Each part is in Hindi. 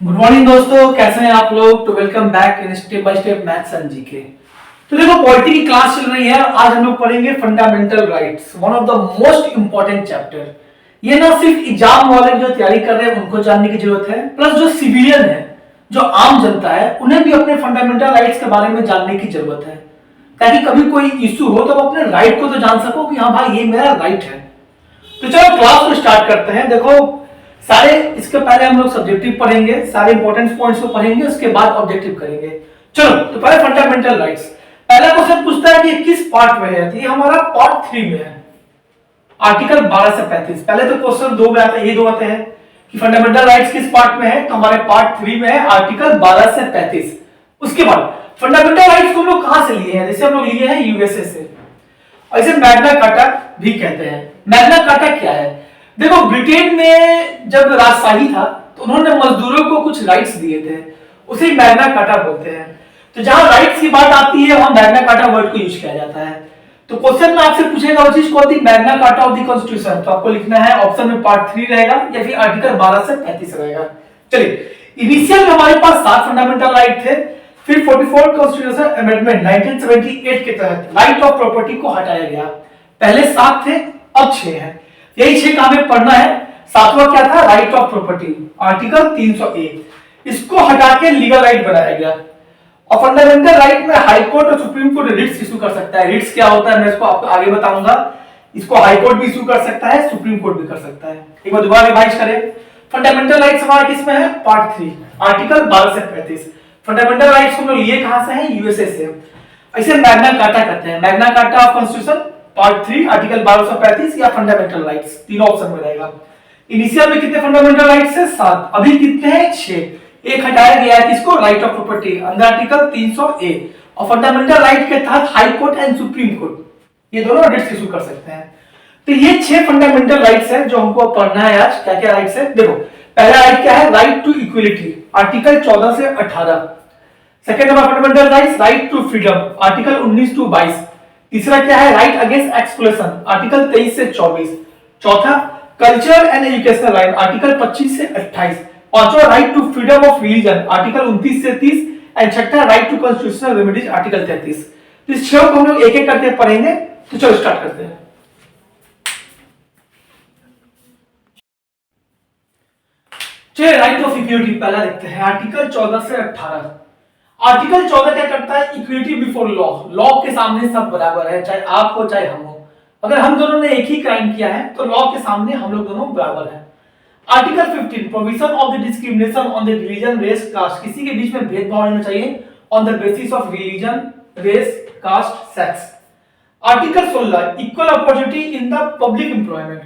गुड मॉर्निंग दोस्तों, कैसे हैं आप लोग। तो welcome back in step by step maths and GK. तो देखो, पॉलिटी की क्लास चल रही है। आज हम लोग पढ़ेंगे fundamental rights, one of the most important chapter. ये ना सिर्फ एग्जाम वाले जो तैयारी कर रहे हैं उनको जानने की जरूरत है, प्लस जो सिविलियन है, जो आम जनता है, उन्हें भी अपने फंडामेंटल राइट्स के बारे में जानने की जरूरत है, ताकि कभी कोई इश्यू हो तो आप अपने राइट को तो जान सको कि हाँ भाई ये मेरा राइट है। तो चलो क्लास को स्टार्ट करते हैं। देखो, सारे इसके पहले हम लोग सब्जेक्टिव पढ़ेंगे, सारे इंपॉर्टेंट पॉइंट्स को पढ़ेंगे, उसके बाद ऑब्जेक्टिव करेंगे। चलो, तो पहले फंडामेंटल राइट्स। पहला क्वेश्चन पूछता है कि किस पार्ट में है, तो ये हमारा पार्ट 3 में है, आर्टिकल 12 से 35। पहले तो क्वेश्चन दो में आते हैं, ये दो आते हैं कि फंडामेंटल राइट्स किस पार्ट में है, तो हमारे पार्ट 3 में है, आर्टिकल 12 से 35। उसके बाद फंडामेंटल राइट्स को हम लोग कहां से लिए हैं, जैसे हम लोग लिए हैं यूएसए से, और इसे मैग्ना कार्टा भी कहते हैं। मैग्ना कार्टा क्या है? देखो, ब्रिटेन में जब राजशाही था तो उन्होंने मजदूरों को कुछ राइट्स दिए थे, उसे मैग्ना कार्टा बोलते हैं। तो जहां राइट्स की बात आती है वहां मैग्ना कार्टा वर्ड को यूज किया जाता है। तो क्वेश्चन में आपसे पूछेगा वो चीज कौन सी, Magna Carta of the constitution. तो आपको लिखना है ऑप्शन में पार्ट 3 रहेगा या फिर आर्टिकल 12 से 35 रहेगा। चलिए, इनिशियल में हमारे पास 7 फंडामेंटल राइट थे, फिर 44 कॉन्स्टिट्यूशन अमेंडमेंट 1978 के तहत राइट ऑफ प्रॉपर्टी को हटाया गया। पहले 7 थे, अब 6 हैं। यही 6 का हमें पढ़ना है। 7वां क्या था? Right of property, article 301। इसको हटा के लीगल राइट बनाया गया। और फंडामेंटल राइट में हाई कोर्ट और सुप्रीम कोर्ट रिट्स इशू कर सकता है। रिट्स क्या होता है मैं इसको आपको आगे बताऊंगा। इसको हाई कोर्ट भी इशू कर सकता है, सुप्रीम कोर्ट भी कर सकता है। एक बार दोबारा रिवाइज करें। फंडामेंटल राइट्स हमारा किसमें है? पार्ट 3, आर्टिकल 12 से 35। फंडामेंटल राइट्स को हम लिए कहां से हैं? यूएसए से। इसे मैग्ना कार्टा कहते हैं। Magna Carta of constitution part 3, article 1235 या फंडामेंटल राइट्स, तीनों ऑप्शन में रहेगा। इनिशियल में कितने फंडामेंटल राइट्स है? 7। अभी कितने हैं? 6। एक हटाया गया है, किसको? Right of property, under article 300A। और फंडामेंटल राइट के तहत high court and supreme court ये दोनों रिट्स इशू कर सकते हैं। तो ये 6 फंडामेंटल राइट्स है जो हमको पढ़ना है आज। क्या क्या राइट्स है? देखो, पहला राइट क्या है? राइट टू इक्वलिटी, आर्टिकल 14 से 18। Second number fundamental rights, right to freedom, article 19 से 22। तीसरा क्या है? राइट अगेंस्ट एक्सप्लोइटेशन, आर्टिकल 23 से 24। चौथा, culture and educational right, article 25 से 28। पांचवा, right to freedom of religion, article 29 से 30। एंड छठा, right to constitutional remedies, article 33। तो इस 6 को हम लोग एक एक करके पढ़ेंगे। तो चलो स्टार्ट करते हैं। चलिए, राइट ऑफ इक्वलिटी पहला देखते हैं, आर्टिकल 14 से 18। आर्टिकल 14 क्या करता है? इक्विटी बिफोर लॉ, लॉ के सामने सब बराबर है, चाहे आप हो चाहे हम हो। अगर हम दोनों ने एक ही क्राइम किया है तो लॉ के सामने हम लोग दोनों बराबर हैं। Article 15, provision of the discrimination on the religion, race, caste, किसी के बीच में भेदभाव नहीं होना चाहिए on the basis of religion, race, caste, sex. Article 16, equal opportunity in the public employment.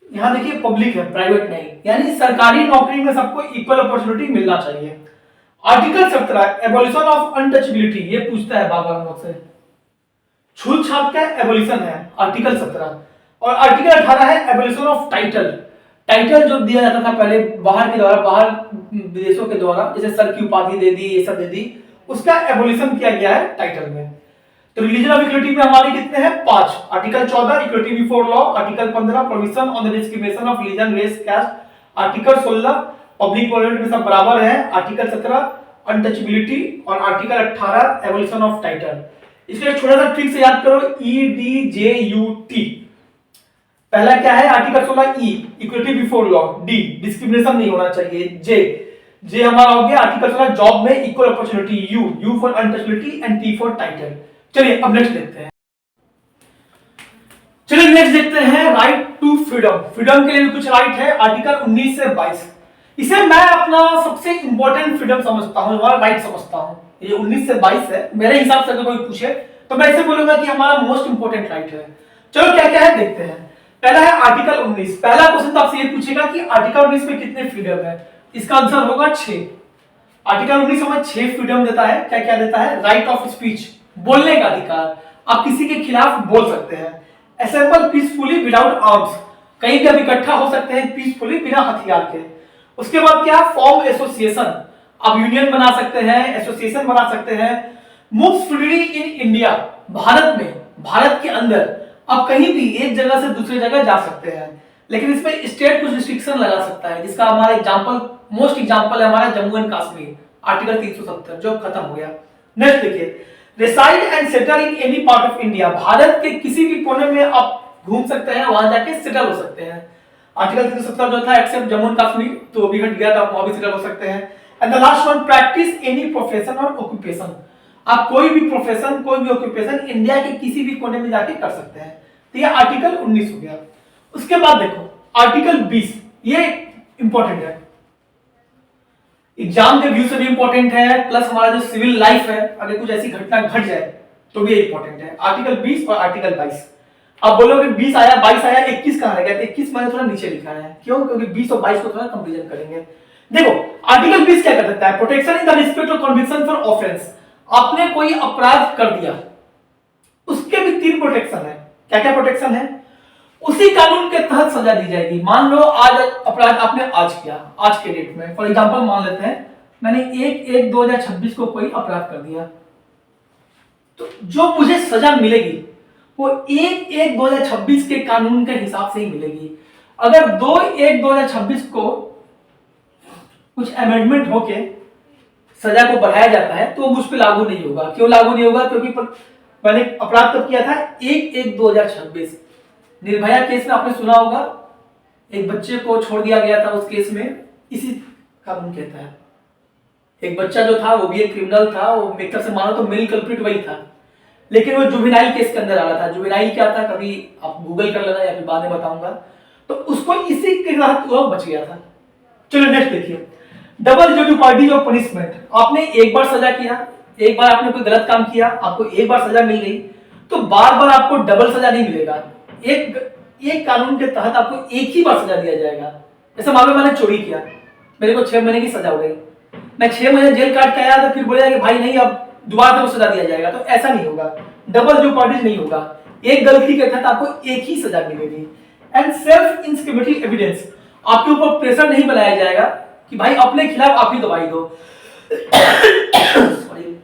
यहां देखिए पब्लिक है, प्राइवेट नहीं, यानी सरकारी नौकरी में सबको इक्वल अपॉर्चुनिटी मिलना चाहिए। आर्टिकल 17, एबोलिशन ऑफ अनटचेबिलिटी, ये पूछता है बार बार से, छूत छात का एबोलिशन है, आर्टिकल 17। और आर्टिकल 18 है एबोलिशन ऑफ टाइटल। टाइटल जो दिया जाता था पहले बाहर के द्वारा, बाहर विदेशों के द्वारा, जैसे सर की उपाधि दे दी, ये सब दे दी, उसका एबोलिशन किया गया है टाइटल में। तो रिलीजन ऑफ इक्वलिटी में हमारे कितने हैं? 5। Article 14, equality before law, article 15, provision on the discrimination of religion, race, caste, article 16, public equality में सब बराबर है, आर्टिकल 17, अनटचेबिलिटी, और आर्टिकल 18, एबोलिशन ऑफ टाइटल। इसके छोटा सा ट्रिक से याद करो, EDJUT। पहला क्या है? Article 16 E, equality before law. D, discrimination नहीं होना चाहिए। J हमारा हो गया आर्टिकल 16, जॉब में equal opportunity. U for untouchability and T for title. चलिए अब नेक्स्ट देखते हैं। चलिए नेक्स्ट देखते हैं, राइट टू फ्रीडम। फ्रीडम के लिए भी कुछ राइट है, आर्टिकल 19 से 22। इसे मैं अपना सबसे इंपॉर्टेंट फ्रीडम समझता हूं, हमारा राइट समझता हूं। ये 19 से 22 है, मेरे हिसाब से अगर कोई पूछे तो मैं इसे बोलूंगा कि हमारा मोस्ट इंपॉर्टेंट राइट है। चलो क्या क्या है देखते हैं। पहला है आर्टिकल 19। पहला क्वेश्चन तो आपसे ये पूछेगा कि आर्टिकल 19 में कितने फ्रीडम है। इसका आंसर होगा 6। आर्टिकल 19 हमें 6 फ्रीडम देता है। क्या क्या देता है? राइट ऑफ स्पीच, बोलने का अधिकार, आप किसी के खिलाफ बोल सकते हैं। असेंबल पीसफुली विदाउट आर्म्स, कहीं भी आप इकट्ठा हो सकते हैं पीसफुली, बिना हथियार के। उसके बाद क्या? फॉर्म एसोसिएशन, आप यूनियन बना सकते हैं, एसोसिएशन बना सकते हैं। Move freely in India, Bharat में, भारत के अंदर आप कहीं भी एक जगह से दूसरी जगह जा सकते हैं। लेकिन इसमें स्टेट कुछ रिस्ट्रिक्शन लगा सकता है, जिसका हमारा एग्जांपल, मोस्ट एग्जांपल है हमारा जम्मू एंड कश्मीर, आर्टिकल 370 जो खत्म हो गया। नेक्स्ट देखिए, reside and settle in any part of India, Bharat के किसी भी कोने में आप घूम सकते हैं, वहां जाके सेटल हो सकते हैं। आर्टिकल 370 जो था एक्सेप्ट जम्मू एंड कश्मीर, तो अभी हट गया, तो आप वहां भी सेटल हो सकते हैं। And the last one, practice any profession और ऑक्यूपेशन, आप कोई भी प्रोफेशन, कोई भी ऑक्यूपेशन इंडिया के किसी भी कोने में जाके कर सकते हैं। तो ये आर्टिकल 19 हो गया। उसके बाद देखो आर्टिकल 20, ये इंपॉर्टेंट है, एग्जाम के व्यू से भी इंपॉर्टेंट है, प्लस हमारा जो सिविल लाइफ है, अगर कुछ ऐसी घटना घट जाए तो भी इंपॉर्टेंट है। आर्टिकल 20 और आर्टिकल 22। अब बोलोगे 20 आया 22 आया, 21 कहां रह गया? तो 21 मैंने थोड़ा नीचे लिखा है, क्यों? क्योंकि 20 और 22 को थोड़ा कंपैरिजन करेंगे। देखो आर्टिकल 20 क्या कर सकता है? Protection in the respect of conviction for offence, आपने कोई अपराध कर दिया, उसके भी 3 प्रोटेक्शन है। क्या क्या प्रोटेक्शन है? उसी कानून के तहत सजा दी जाएगी। मान लो आज अपराध आपने आज किया, आज के डेट में, फॉर एग्जांपल मान लेते हैं मैंने 1/1/2026 को कोई अपराध कर दिया, तो जो मुझे सजा मिलेगी वो 1/1/2026 के कानून के हिसाब से ही मिलेगी। अगर 2/1/2026 को कुछ अमेंडमेंट होके सजा को बढ़ाया जाता है तो मुझ पर लागू नहीं होगा। क्यों लागू नहीं होगा? क्योंकि मैंने अपराध कब किया था? 1/1/2026। निर्भया केस में आपने सुना होगा, एक बच्चे को छोड़ दिया गया था उस केस में, इसी कानून के तहत। एक बच्चा जो था वो भी एक क्रिमिनल था, वो एक तरह से मानो तो मेल कल्प्रिट वही था, लेकिन वो जुवेनाइल केस के अंदर आ रहा था। जुवेनाइल क्या था, कभी आप गूगल कर लेना या फिर बाद में बताऊंगा। तो उसको इसी के तहत वो बच गया था। चलो नेक्स्ट देखिए, डबल जेडुपार्डी ऑफ पनिशमेंट। आपने एक बार सजा किया, एक बार आपने कोई गलत काम किया, आपको एक बार सजा मिल गई, तो बार बार आपको डबल सजा नहीं मिलेगा। एक कानून के तहत आपको एक ही बार सजा दिया जाएगा। जैसे मान लो मैंने चोरी किया, मेरे को 6 महीने की सजा हो गई, मैं 6 महीने जेल काट के आया, तो फिर बोलेगा कि भाई नहीं अब दोबारा तेरे को सजा दिया जाएगा, तो ऐसा नहीं होगा। डबल जेडुपार्डी नहीं होगा, एक गलती के तहत आपको एक ही सजा मिलेगी। एंड सेल्फ इंस्क्रिमिनेटरी एविडेंस, आपके ऊपर प्रेशर नहीं बनाया जाएगा कि भाई अपने खिलाफ आप ही गवाही दो। सॉरी,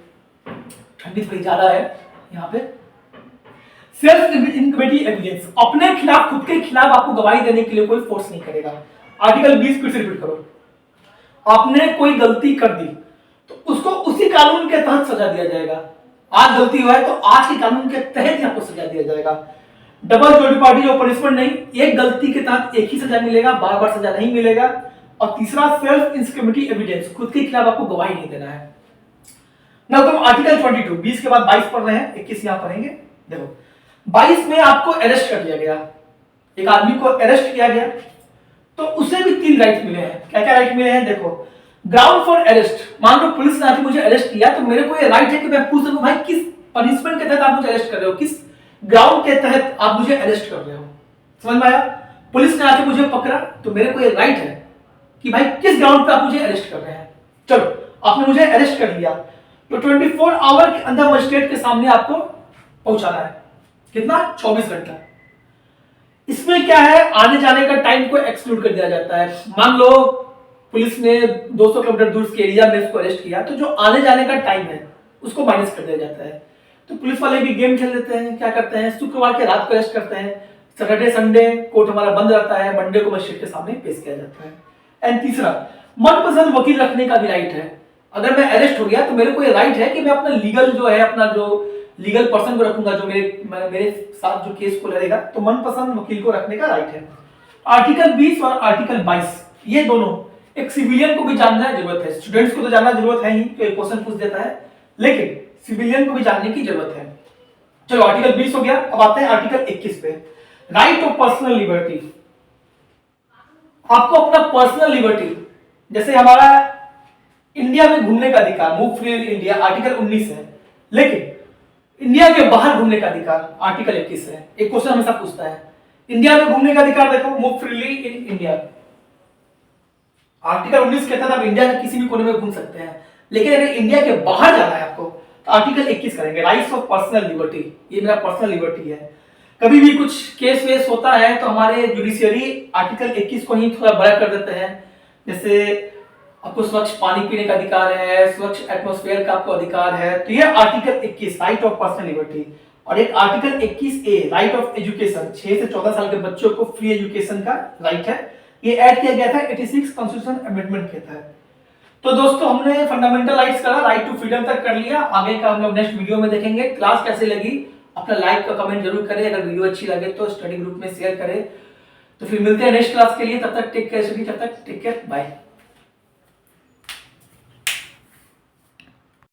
ठंडी थोड़ी ज्यादा है यहाँ पे। सेल्फ इंक्रिमिनेटरी एविडेंस, अपने खिलाफ, खुद के खिलाफ आपको गवाही देने के लिए कोई फोर्स नहीं करेगा। आर्टिकल 20 फिर से रिपीट करो, आपने कोई गलती कर दी तो उसको उसी कानून के तहत सजा दिया जाएगा। आज गलती हुआ है तो आज के कानून के तहत ही आपको सजा दिया जाएगा। डबल जेडुपार्डी ऑफ पनिशमेंट नहीं, एक गलती के तहत एक ही सजा मिलेगा, बार बार सजा नहीं मिलेगा। और तीसरा सेल्फ इंस्क्रिमिनेटरी एविडेंस, खुद के खिलाफ आपको गवाही नहीं देना है। ना तुम आर्टिकल 22, 20 के बाद 22 पढ़ रहे हैं, 21 यहां पढ़ेंगे। देखो 22 में आपको अरेस्ट कर लिया गया, एक आदमी को अरेस्ट किया गया, तो उसे भी 3 राइट मिले हैं। क्या क्या राइट मिले हैं? देखो, ग्राउंड फॉर अरेस्ट, मान लो पुलिस ने आके मुझे अरेस्ट किया, तो मेरे को ये राइट है कि मैं पूछ सकूं भाई किस पनिशमेंट के तहत आप मुझे अरेस्ट कर रहे हो, किस ग्राउंड के तहत आप मुझे अरेस्ट कर रहे हो। समझ में आया? पुलिस ने आके मुझे पकड़ा तो मेरे को ये राइट है कि भाई किस ग्राउंड पे आप मुझे अरेस्ट कर रहे हैं। चलो आपने मुझे अरेस्ट कर लिया, तो 24 आवर के अंदर मजिस्ट्रेट के सामने आपको पहुंचाना है। कितना? 24 घंटा। इसमें क्या है, आने जाने का टाइम को एक्सक्लूड कर दिया जाता है। मान लो पुलिस ने 200 किलोमीटर दूर के एरिया में उसको अरेस्ट किया, तो जो आने जाने का टाइम है उसको माइनस कर दिया जाता है। तो पुलिस वाले भी गेम खेल लेते हैं, क्या करते हैं, शुक्रवार के रात को अरेस्ट करते हैं, सैटरडे संडे कोर्ट हमारा बंद रहता है, मंडे को मजिस्ट्रेट के सामने पेश किया जाता है। एंड तीसरा, मनपसंद वकील रखने का भी राइट है। अगर मैं अरेस्ट हो गया तो मेरे को ये राइट है कि मैं अपना लीगल जो है, अपना जो लीगल पर्सन को रखूंगा, जो मेरे साथ जो केस को लड़ेगा, तो मनपसंद वकील को रखने का राइट है। आर्टिकल 20 और आर्टिकल 22 ये दोनों, एक सिविलियन को भी जानना जरूरत है, स्टूडेंट्स को तो जानना जरूरत है ही, तो एक क्वेश्चन पूछ देता है, लेकिन सिविलियन को भी जानने की जरूरत है। चलो आर्टिकल 20 हो गया, अब आते हैं आर्टिकल 21 पे, राइट ऑफ पर्सनल लिबर्टी। आपको अपना पर्सनल लिबर्टी, जैसे हमारा इंडिया में घूमने का अधिकार, मूव फ्री इंडिया, आर्टिकल 19 है, लेकिन इंडिया के बाहर घूमने का अधिकार आर्टिकल 21 है। एक क्वेश्चन हमेशा पूछता है, इंडिया में घूमने का अधिकार देखो, move freely in India, article 19 कहता है आप इंडिया के किसी भी कोने में घूम सकते हैं, लेकिन अगर इंडिया के बाहर जाना है आपको तो आर्टिकल 21 करेंगे, राइट्स ऑफ पर्सनल लिबर्टी। ये मेरा पर्सनल लिबर्टी है। कभी भी कुछ केस वेस होता है तो हमारे जुडिशियरी आर्टिकल 21 को ही थोड़ा बड़ा कर देते हैं। जैसे आपको स्वच्छ पानी पीने का अधिकार है, स्वच्छ एटमॉस्फेयर का आपको अधिकार है, तो ये article 21 right of personal liberty. और एक article 21A right of education, 6 से 14 साल के बच्चों को फ्री एजुकेशन का राइट है, ये ऐड किया गया था 86 कॉन्स्टिट्यूशन अमेंडमेंट के तहत। तो दोस्तों हमने फंडामेंटल राइट्स करा, राइट टू फ्रीडम तक कर लिया, आगे का हम लोग नेक्स्ट वीडियो में देखेंगे। क्लास कैसे लगी अपना लाइक का कमेंट जरूर करें, अगर वीडियो अच्छी लगे तो स्टडी ग्रुप में शेयर करें। तो फिर मिलते हैं नेक्स्ट क्लास के लिए, तब तक टेक केयर, तब तक टेक केयर, बाय।